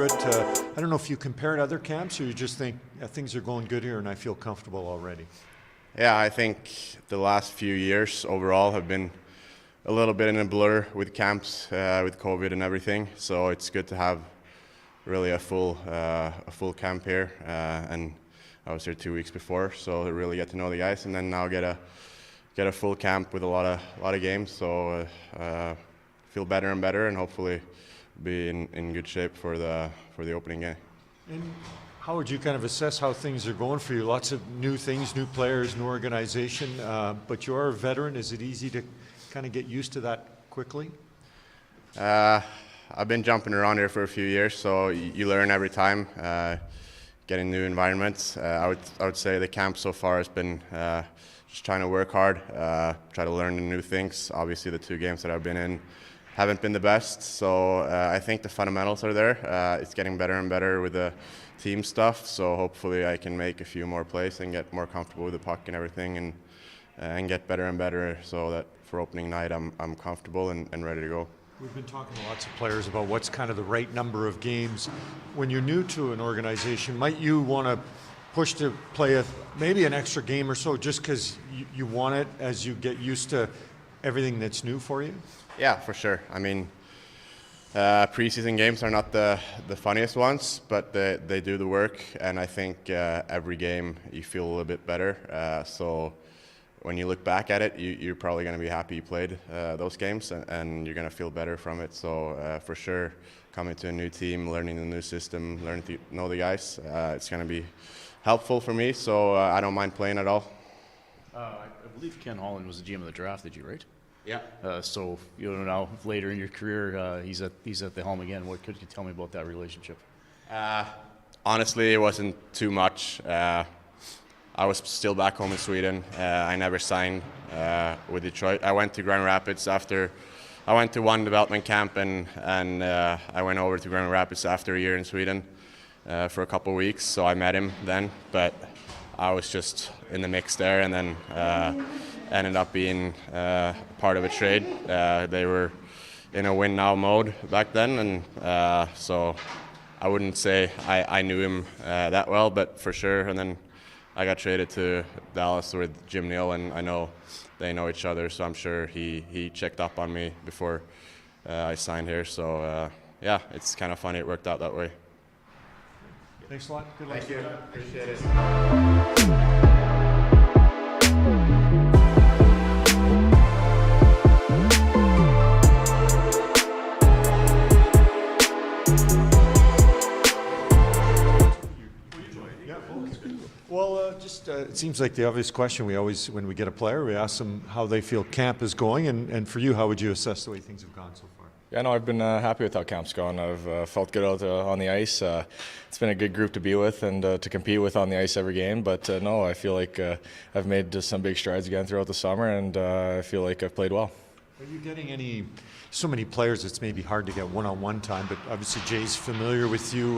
it. I don't know if you compare to other camps or you just think things are going good here and I feel comfortable already. Yeah, I think the last few years overall have been a little bit in a blur with camps, with COVID and everything. So it's good to have really a full camp here. And I was here 2 weeks before, so to really get to know the guys, and then now get a full camp with a lot of games. So feel better and better, and hopefully be in good shape for the opening game. And how would you kind of assess how things are going for you? Lots of new things, new players, new organization, but you're a veteran. Is it easy to kind of get used to that quickly? I've been jumping around here for a few years, so you learn every time, getting new environments. I would say the camp so far has been just trying to work hard, try to learn the new things. Obviously the 2 games that I've been in haven't been the best, so I think the fundamentals are there. It's getting better and better with the team stuff, so hopefully I can make a few more plays and get more comfortable with the puck and everything, and get better and better so that for opening night I'm comfortable and ready to go. We've been talking to lots of players about what's kind of the right number of games. When you're new to an organization, might you want to push to play maybe an extra game or so just because you want it as you get used to everything that's new for you? Yeah, for sure. I mean, preseason games are not the funniest ones, but they do the work, and I think every game you feel a little bit better. So when you look back at it, you're probably going to be happy you played those games, and you're going to feel better from it. So for sure, coming to a new team, learning the new system, learning to know the guys, it's going to be helpful for me. So I don't mind playing at all. I believe Ken Holland was the GM of the draft. Did you, right? Yeah. So now later in your career, he's at the helm again. What could you tell me about that relationship? Honestly, it wasn't too much. I was still back home in Sweden. I never signed with Detroit. I went to Grand Rapids after. I went to one development camp, and I went over to Grand Rapids after a year in Sweden for a couple of weeks. So I met him then, but I was just in the mix there, and then ended up being part of a trade. They were in a win now mode back then, and so I wouldn't say I knew him that well, but for sure. And then I got traded to Dallas with Jim Neal, and I know they know each other, so I'm sure he checked up on me before I signed here. So yeah, it's kind of funny it worked out that way. Thanks a lot. Good luck. Thank you. Appreciate it. Well, it seems like the obvious question we always, when we get a player, we ask them how they feel camp is going, and for you, how would you assess the way things have gone so far? Yeah, no, I've been happy with how camp's gone. I've felt good out on the ice. It's been a good group to be with and to compete with on the ice every game. But no, I feel like I've made some big strides again throughout the summer, and I feel like I've played well. Are you getting so many players, it's maybe hard to get one-on-one time, but obviously Jay's familiar with you.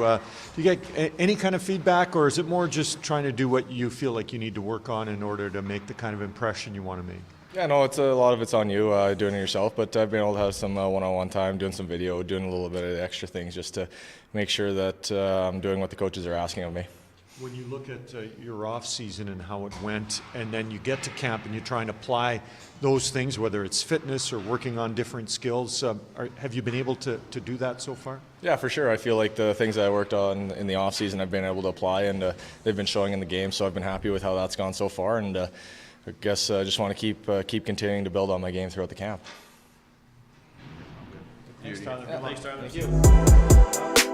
Do you get any kind of feedback, or is it more just trying to do what you feel like you need to work on in order to make the kind of impression you want to make? Yeah, no, it's a lot of it's on you doing it yourself, but I've been able to have some one-on-one time, doing some video, doing a little bit of extra things just to make sure that I'm doing what the coaches are asking of me. When you look at your off season and how it went, and then you get to camp and you try and apply those things, whether it's fitness or working on different skills, have you been able to do that so far? Yeah, for sure. I feel like the things that I worked on in the off season I've been able to apply, and they've been showing in the game, so I've been happy with how that's gone so far, and I guess I just want to keep continuing to build on my game throughout the camp. Thanks, Tyler. Thanks, Tyler. Thank you.